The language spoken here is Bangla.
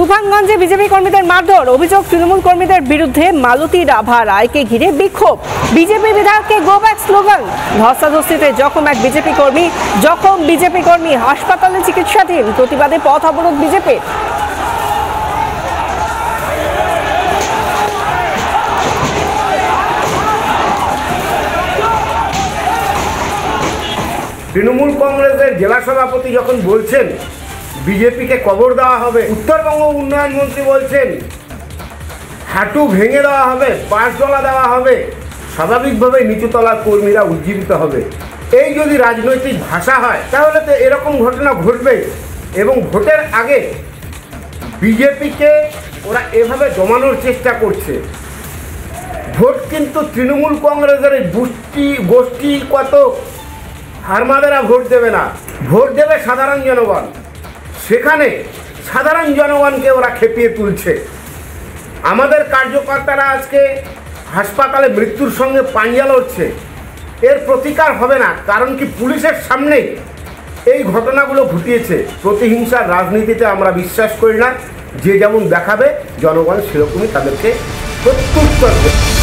তুফানগঞ্জে বিজেপি কর্মীদের মারধর, অভিযোগ তৃণমূল কর্মীদের বিরুদ্ধে মালতী রাভা রায়কে ঘিরে বিক্ষোভ। বিজেপি বিধায়ককে গো ব্যাক স্লোগান। ধস্তাধস্তিতে জখম এক বিজেপি কর্মী হাসপাতালে চিকিৎসাধীন। প্রতিবাদে পথ অবরোধ বিজেপির। তৃণমূল কংগ্রেসের জেলা সভাপতি যখন বলছেন বিজেপিকে কবর দেওয়া হবে, উত্তরবঙ্গ উন্নয়ন মন্ত্রী বলছেন হাঁটু ভেঙে দেওয়া হবে, পাঁচতলা দেওয়া হবে, স্বাভাবিকভাবে নিচুতলার কর্মীরা উজ্জীবিত হবে। এই যদি রাজনৈতিক ভাষা হয় তাহলে তো এরকম ঘটনা ঘটবে। এবং ভোটের আগে বিজেপিকে ওরা এভাবে জমানোর চেষ্টা করছে। ভোট কিন্তু তৃণমূল কংগ্রেসের গোষ্ঠী কত হারমাদেরা ভোট দেবে না, ভোট দেবে সাধারণ জনগণ। সেখানে সাধারণ জনগণকে ওরা খেপিয়ে তুলছে। আমাদের কার্যকর্তারা আজকে হাসপাতালে মৃত্যুর সঙ্গে পাঞ্জা লড়ছে, এর প্রতিকার হবে না। কারণ কি, পুলিশের সামনেই এই ঘটনাগুলো ঘটিয়েছে। প্রতিহিংসার রাজনীতিতে আমরা বিশ্বাস করি না। যে যেমন দেখাবে জনগণ সেরকমই তাদেরকে প্রত্যুত্তর দেবে।